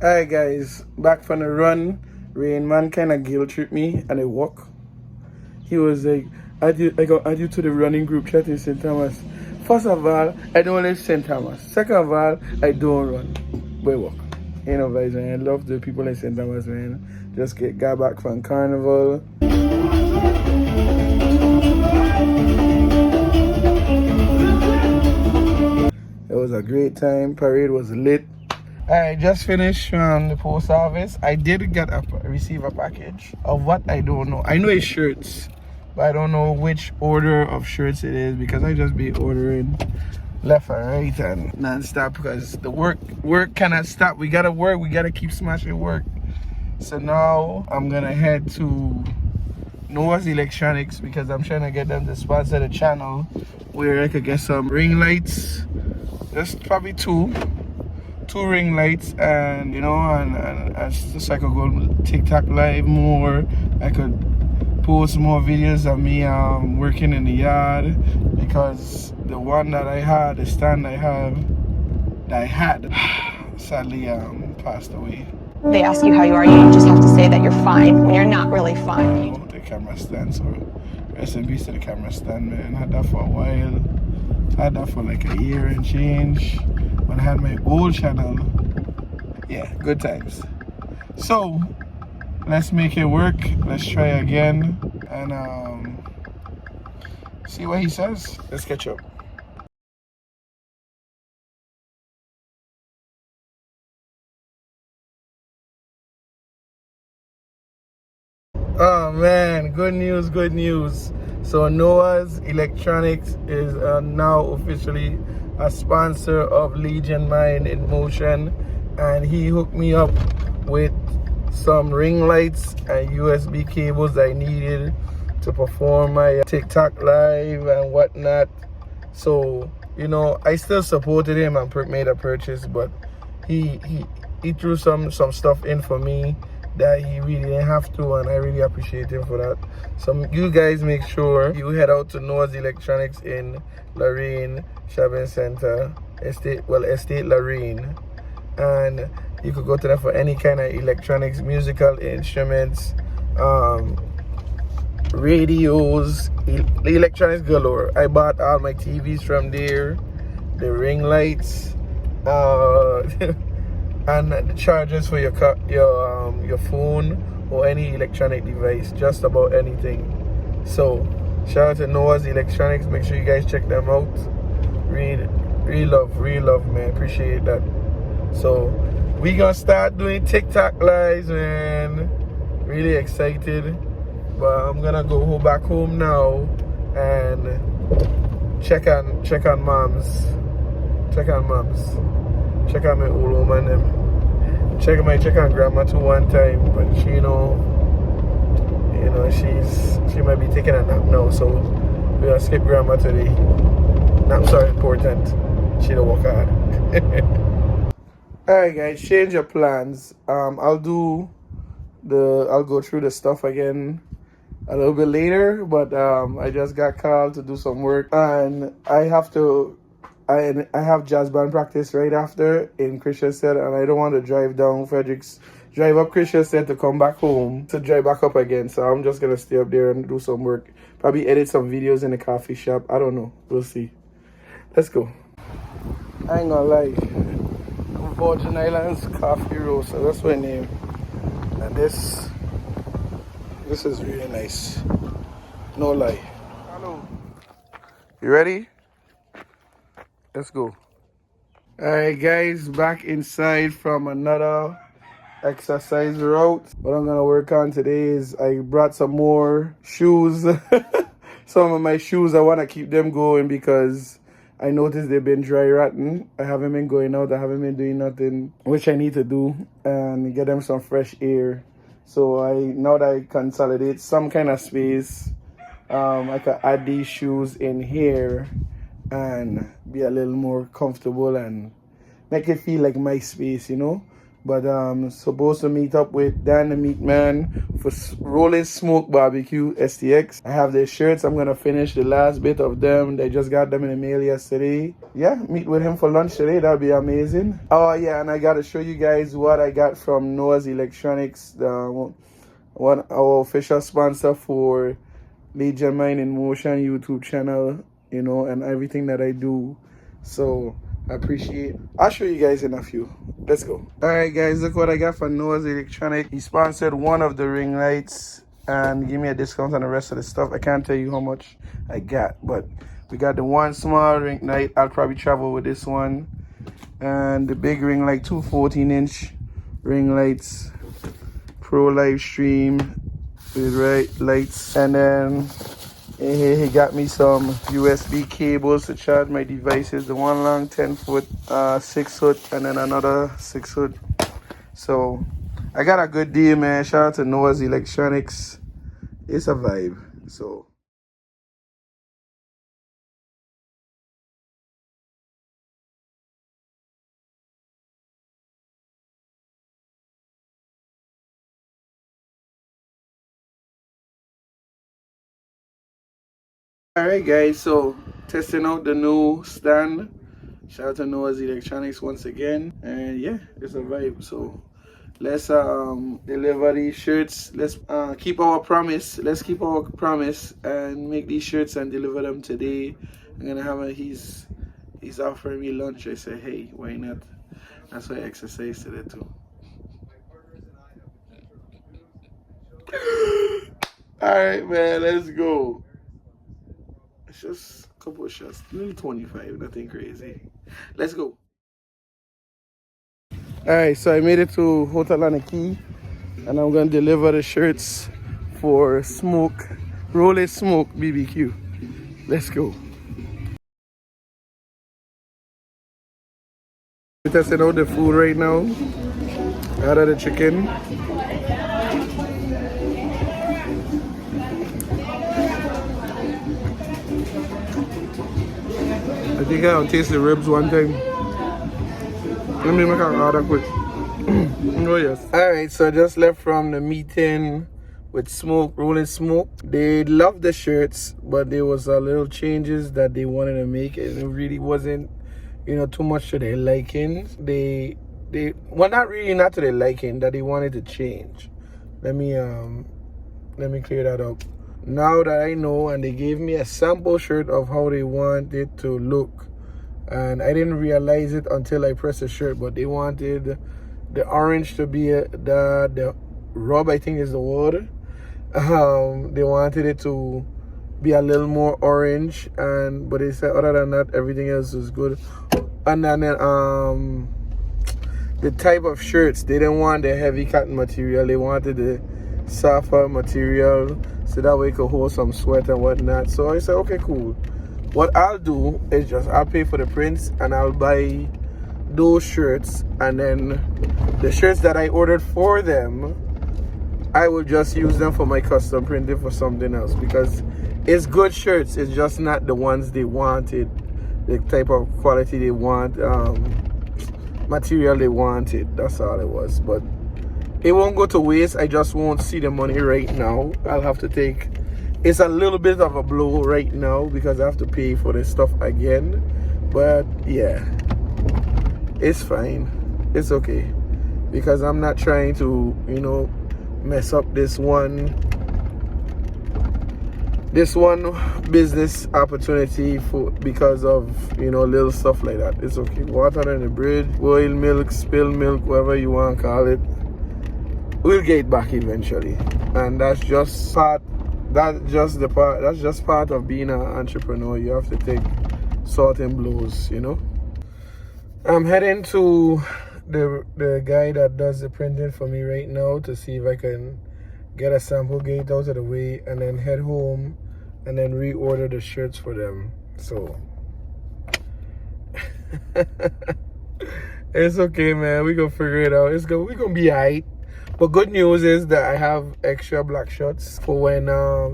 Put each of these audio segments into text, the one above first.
Alright guys, back from the run. Rain man kind of guilt tripped me and I walk. He was like, I got add you to the running group chat in St. Thomas. First of all, I don't live St. Thomas. Second of all, I don't run. But I walk. You know guys, man, I love the people in St. Thomas, man. Just got back from carnival. It was a great time. Parade was lit. I just finished from the post office. I did receive a package of what I don't know. I know it's shirts, but I don't know which order of shirts it is because I just be ordering left and right and non-stop because the work cannot stop. We gotta work. We gotta keep smashing work. So now I'm gonna head to Noah's Electronics because I'm trying to get them to sponsor the channel where I could get some ring lights. Just probably two ring lights, and you know, and just so I could go TikTok live more. I could post more videos of me working in the yard because the one that I had, the stand I had sadly passed away. They ask you how you are, you just have to say that you're fine when you're not really fine. The camera stand, so rest in peace to the camera stand, man. I had that for a while. I had that for like a year and change. When I had my old channel. Yeah, good times. So let's make it work. Let's try again and see what he says. Let's catch up. Oh man, good news. So Noah's Electronics is now officially a sponsor of Legion Mind in Motion, and he hooked me up with some ring lights and USB cables I needed to perform my TikTok live and whatnot. So, you know, I still supported him and made a purchase, but he threw some stuff in for me that he really didn't have to, and I really appreciate him for that. So you guys make sure you head out to Noah's Electronics in Lorraine Shopping Center, Estate Lorraine, and you could go to them for any kind of electronics, musical instruments, radios, electronics galore. I bought all my TVs from there, the ring lights, and the chargers for your phone or any electronic device, just about anything. So shout out to Noah's Electronics. Make sure you guys check them out. Real love, man. Appreciate that. So we gonna start doing TikTok lives, man. Really excited. But I'm gonna go back home now and check on moms. Check on my old woman them. Check on grandma too one time, but she, you know, she might be taking a nap now, so we're gonna skip grandma today. Naps are important. She don't work hard. Alright guys, change your plans. I'll go through the stuff again a little bit later, but I just got called to do some work and I have jazz band practice right after in Christiansted, and I don't want to drive up Christiansted to come back home to drive back up again. So I'm just gonna stay up there and do some work. Probably edit some videos in the coffee shop. I don't know. We'll see. Let's go. I ain't gonna lie. Virgin Islands Coffee Roaster. That's my name. And this is really nice. No lie. Hello. You ready? Let's go. Alright guys, back inside from another exercise route. What I'm gonna work on today is I brought some more shoes. Some of my shoes, I want to keep them going because I noticed they've been dry rotten. I haven't been going out, I haven't been doing nothing, which I need to do, and get them some fresh air. So now that I consolidate some kind of space, I can add these shoes in here and be a little more comfortable and make it feel like my space, you know. But supposed to meet up with Dan the Meat Man for Rolling Smoke Barbecue STX. I have their shirts. I'm gonna finish the last bit of them. They just got them in the mail yesterday. Yeah, meet with him for lunch today. That'll be amazing. Oh yeah, and I gotta show you guys what I got from Noah's Electronics, one our official sponsor for Legion Mind in Motion YouTube channel, you know, and everything that I do. So I appreciate. I'll show you guys in a few. Let's go. All right, guys, look what I got from Noah's Electronic. He sponsored one of the ring lights and give me a discount on the rest of the stuff. I can't tell you how much I got, but we got the one small ring light. I'll probably travel with this one, and the big ring light, two 14-inch ring lights, pro live stream with lights, and then he got me some USB cables to charge my devices. The one long 10-foot, 6-foot, and then another 6-foot. So I got a good deal, man. Shout out to Noah's Electronics. It's a vibe. So. Alright guys, so testing out the new stand. Shout out to Noah's Electronics once again. And yeah, it's a vibe. So let's deliver these shirts. Let's keep our promise. Let's keep our promise and make these shirts and deliver them today. I'm gonna have he's offering me lunch. I say, hey, why not? That's why I exercise today too. Alright man, let's go. It's just a couple of shots, nearly 25, nothing crazy. Let's go. Alright, so I made it to Hotel Anaki, and I'm gonna deliver the shirts for Rolling Smoke BBQ. Let's go. We're testing out the food right now. Out of the chicken. I think I'll taste the ribs one time. Let me make an order quick. Oh yes. Alright, so I just left from the meeting with Rolling Smoke. They loved the shirts, but there was a little changes that they wanted to make. It really wasn't, you know, too much to their liking. Well, not to their liking, that they wanted to change. Let me clear that up. Now that I know, and they gave me a sample shirt of how they want it to look, and I didn't realize it until I pressed the shirt, but they wanted the orange to be the rub, I think is the word. They wanted it to be a little more orange, but they said other than that everything else is good. And then the type of shirts, they didn't want the heavy cotton material, they wanted the softer material, so that way it could hold some sweat and whatnot. So I said, okay, cool. What I'll do is I'll pay for the prints and I'll buy those shirts, and then the shirts that I ordered for them, I will just use them for my custom printing for something else, because it's good shirts. It's just not the ones they wanted, the type of quality they want, material they wanted. That's all it was. But it won't go to waste. I just won't see the money right now. I'll have to take, it's a little bit of a blow right now because I have to pay for the stuff again. But yeah, it's fine. It's okay, because I'm not trying to, you know, mess up this one business opportunity because of, you know, little stuff like that. It's okay. Water in the bridge, boiled milk, spilled milk, whatever you want to call it. We'll get back eventually, and that's just part of being an entrepreneur. You have to take certain blows, you know. I'm heading to the guy that does the printing for me right now to see if I can get a sample gate out of the way, and then head home and then reorder the shirts for them. So it's okay, man. We gonna figure it out. We gonna be alright. But good news is that I have extra black shirts for when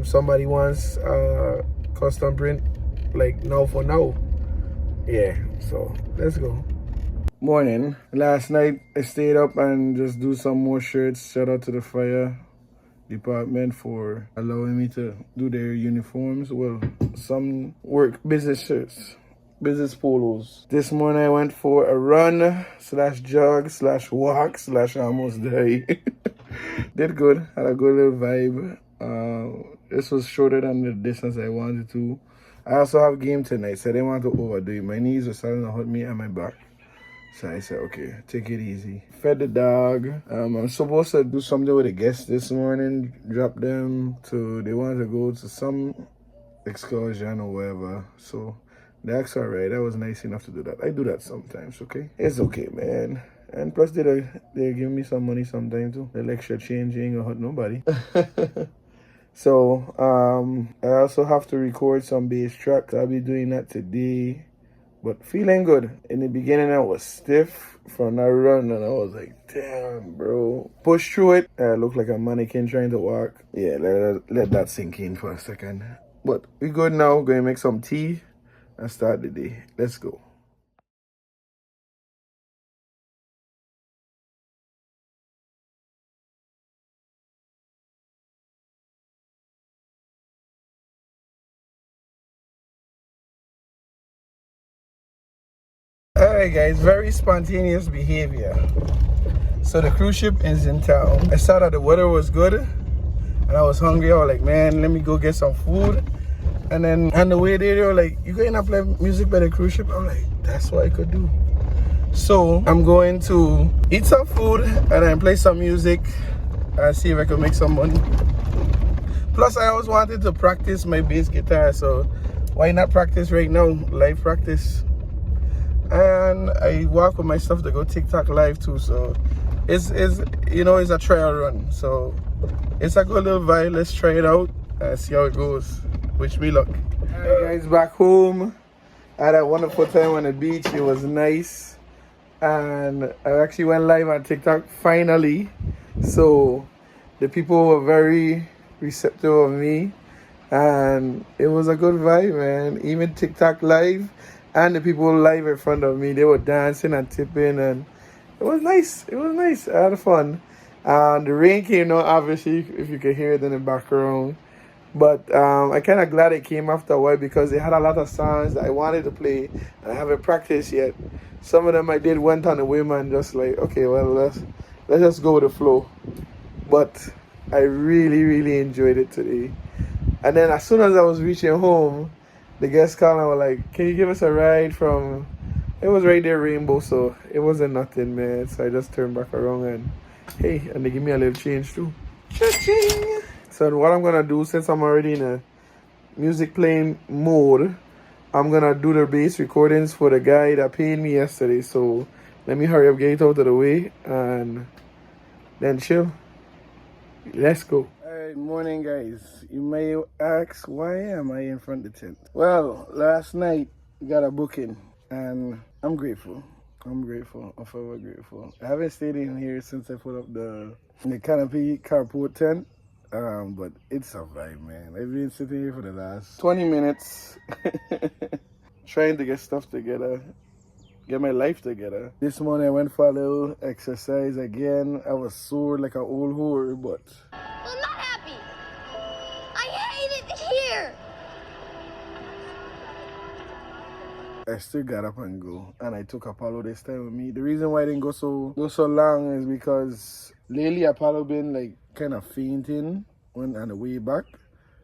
somebody wants custom print, like now for now. Yeah, so let's go. Morning. Last night I stayed up and just do some more shirts. Shout out to the fire department for allowing me to do their uniforms. Well, some work business shirts, business polos. This morning I went for a run slash jog slash walk slash almost die. Did good. Had a good little vibe. This was shorter than the distance I wanted to. I also have game tonight, so I didn't want to overdo it. My knees were starting to hurt me and my back. So I said, okay, take it easy. Fed the dog. I'm supposed to do something with the guests this morning. Drop them to, they wanted to go to some excursion or whatever. So that's all right. That was nice enough to do that. I do that sometimes, okay? It's okay, man. And plus, they give me some money sometimes too. The extra change ain't gonna hurt nobody. So, I also have to record some bass tracks. I'll be doing that today. But feeling good. In the beginning, I was stiff from that run, and I was like, damn, bro. Push through it. I look like a mannequin trying to walk. Yeah, let that sink in for a second. But we good now. Going to make some tea and start the day. Let's go. Alright guys, very spontaneous behavior. So the cruise ship is in town. I saw that the weather was good and I was hungry. I was like, man, let me go get some food. And then on the way there, they were like, you going to play music by the cruise ship? I'm like, that's what I could do. So I'm going to eat some food and then play some music and see if I can make some money. Plus I always wanted to practice my bass guitar, so why not practice right now? Live practice. And I walk with my stuff to go TikTok live too, so it's you know, it's a trial run, so it's a good little vibe. Let's try it out and see how it goes. Wish me luck. Alright guys, back home. I had a wonderful time on the beach. It was nice, and I actually went live on TikTok finally, so the people were very receptive of me and it was a good vibe, man. Even TikTok live and the people live in front of me, they were dancing and tipping, and it was nice. It was nice. I had fun. The rain came down, obviously, if you could hear it in the background. But I kind of glad it came after a while because they had a lot of songs that I wanted to play and I haven't practiced yet. Some of them I did went on the whim and just like, okay, well, let's just go with the flow. But I really, really enjoyed it today. And then as soon as I was reaching home, the guests called and were like, can you give us a ride from, it was right there, Rainbow, so it wasn't nothing, man. So I just turned back around and, hey, and they give me a little change too. Cha-ching! So what I'm going to do, since I'm already in a music playing mode, I'm going to do the bass recordings for the guy that paid me yesterday. So let me hurry up, get it out of the way, and then chill. Let's go. Alright, morning guys. You may ask, why am I in front of the tent? Well, last night got a booking and I'm grateful. I'm forever grateful. I haven't stayed in here since I put up the canopy carport tent. But it's a vibe, man. I've been sitting here for the last 20 minutes trying to get stuff together, get my life together. This morning I went for a little exercise again. I was sore like an old whore, but I'm not happy. I hate it here. I still got up and go, and I took Apollo this time with me. The reason why I didn't go so long is because lately Apollo been like kind of fainting when on the way back,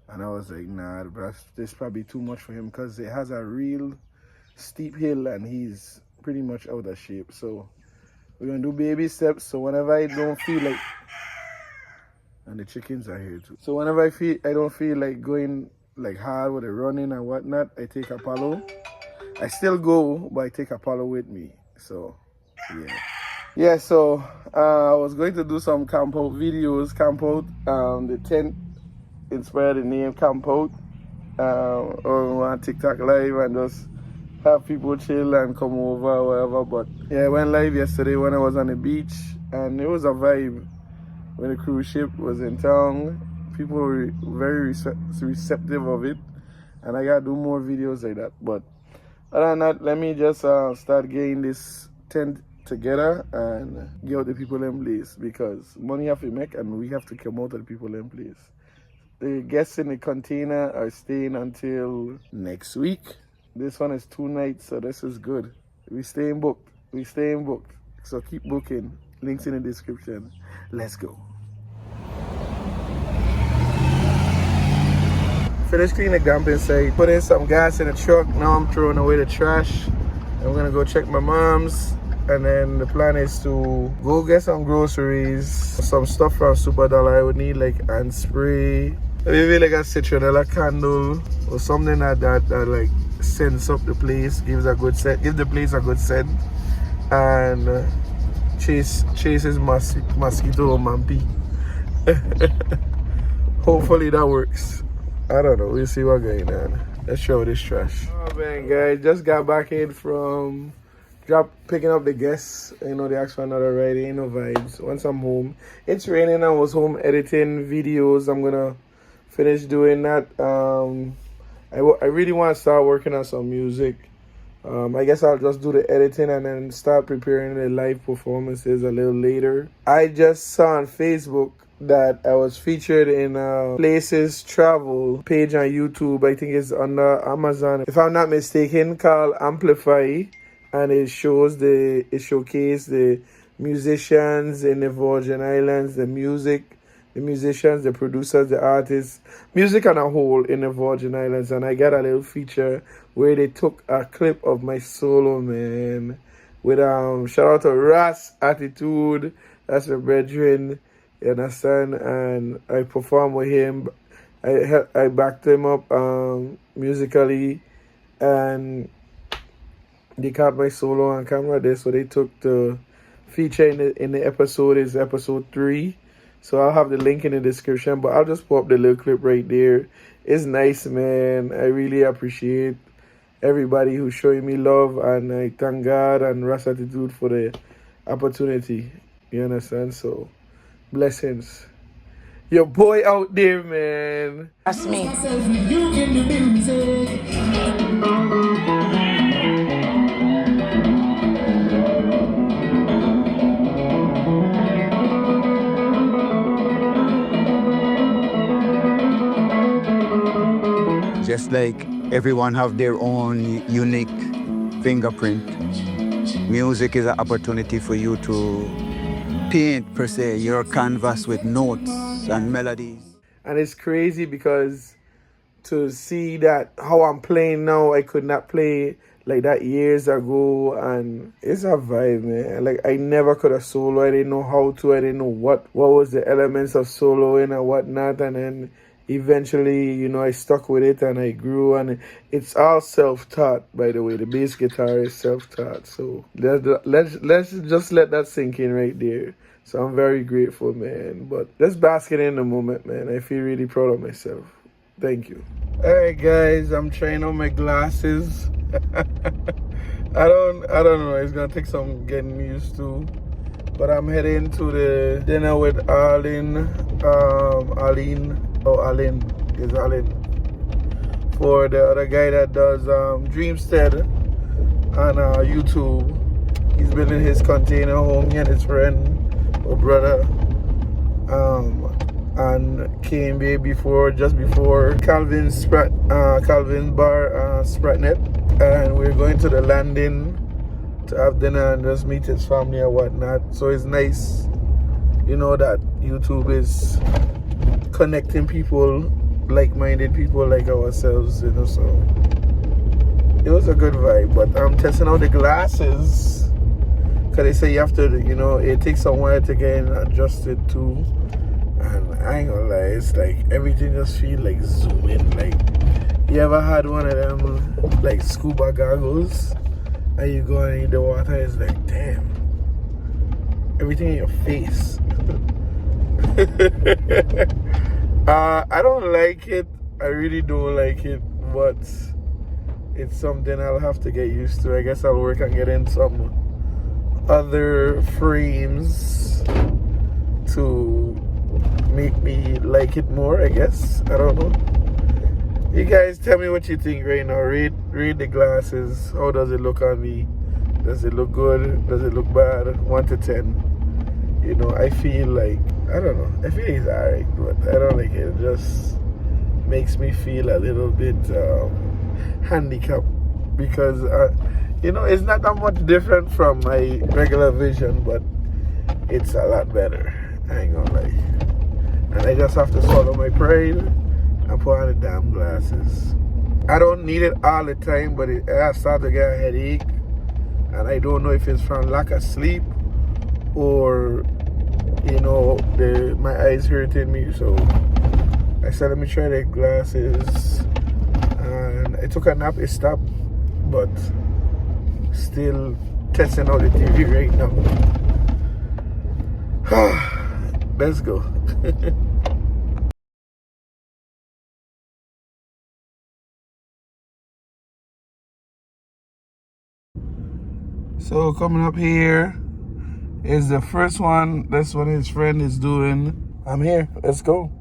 and I was like, nah, this probably too much for him because it has a real steep hill and he's pretty much out of shape. So we're gonna do baby steps. So whenever I don't feel like, and the chickens are here too. So whenever I don't feel like going like hard with the running and whatnot, I take Apollo. I still go, but I take Apollo with me. So yeah. Yeah, so I was going to do some camp out videos. Camp out, the tent inspired the name Camp Out, or on TikTok live and just have people chill and come over or whatever. But yeah, I went live yesterday when I was on the beach, and it was a vibe. When the cruise ship was in town, people were very receptive of it, and I gotta do more videos like that. But other than that, let me just start getting this tent together and give out the people in place because money have to make and we have to come out of the people in place. The guests in the container are staying until next week. This one is 2 nights, so this is good. We staying booked. We staying booked. So keep booking. Links in the description. Let's go. Finished cleaning the glamping site. Put in some gas in the truck. Now I'm throwing away the trash. I'm gonna go check my mom's. And then the plan is to go get some groceries. Some stuff from Super Dollar. I would need like hand spray. Maybe like a citronella candle or something like that like scents up the place, gives a good scent, give the place a good scent, and chases mosquito or mampy. Hopefully that works. I don't know. We'll see what's going on. Let's show this trash. Oh man, guys, just got back in from picking up the guests. You know, they asked for another ride. Ain't no vibes. Once I'm home, it's raining. I was home editing videos. I'm gonna finish doing that. I really want to start working on some music. I guess I'll just do the editing and then start preparing the live performances a little later. I just saw on Facebook that I was featured in Places Travel page on YouTube. I think it's under Amazon, if I'm not mistaken, called Amplify, and it showcased the musicians in the Virgin Islands, the musicians, the producers, the artists, music on a whole in the Virgin Islands. And I got a little feature where they took a clip of my solo, man, with shout out to Ras Attitude, that's a brethren, you understand, and I performed with him. I backed him up musically, and they caught my solo on camera there, so they took the feature in the episode. Is episode 3. So I'll have the link in the description, but I'll just put up the little clip right there. It's nice, man. I really appreciate everybody who's showing me love, and I thank God and Ras Attitude for the opportunity. You understand? So, blessings. Your boy out there, man. That's me. Just like everyone have their own unique fingerprint, music is an opportunity for you to paint, per se, your canvas with notes and melodies. And it's crazy because to see that how I'm playing now, I could not play like that years ago, and it's a vibe, man. Like, I never could have solo. I didn't know how to. I didn't know what was the elements of soloing and whatnot, and then eventually, you know, I stuck with it and I grew, and it's all self-taught, by the way. The bass guitar is self-taught. So let's just let that sink in right there. So I'm very grateful, man. But let's bask it in the moment, man. I feel really proud of myself. Thank you. All right, guys, I'm trying on my glasses. I don't know. It's gonna take some getting used to. But I'm heading to the dinner with Arlene. For the other guy that does Dreamstead on YouTube. He's been in his container home, he and his friend or brother, and came here just before Calvin's bar Spratnet, and we're going to the landing to have dinner and just meet his family or whatnot. So it's nice, you know, that YouTube is connecting people, like-minded people like ourselves, you know. So it was a good vibe. But I'm testing out the glasses because they say you have to, you know, it takes some while to get adjusted too. And I ain't gonna lie, it's like everything just feel like zooming. Like, you ever had one of them like scuba goggles and you go in the water, it's like, damn, everything in your face. I don't like it. I really don't like it, but it's something I'll have to get used to. I guess I'll work on getting some other frames to make me like it more, I guess. I don't know. You guys tell me what you think right now. Read the glasses. How does it look on me? Does it look good? Does it look bad? 1 to 10. You know, I feel like, I don't know. I feel it's alright, but I don't like it. It just makes me feel a little bit handicapped because, you know, it's not that much different from my regular vision, but it's a lot better. I ain't gonna lie. And I just have to swallow my pride and put on the damn glasses. I don't need it all the time, but I start to get a headache. And I don't know if it's from lack of sleep or, you know, my eyes hurting me. So I said, let me try the glasses. And I took a nap, it stopped. But still testing out the TV right now. Let's go. So coming up here is the first one. That's what his friend is doing. I'm here. Let's go.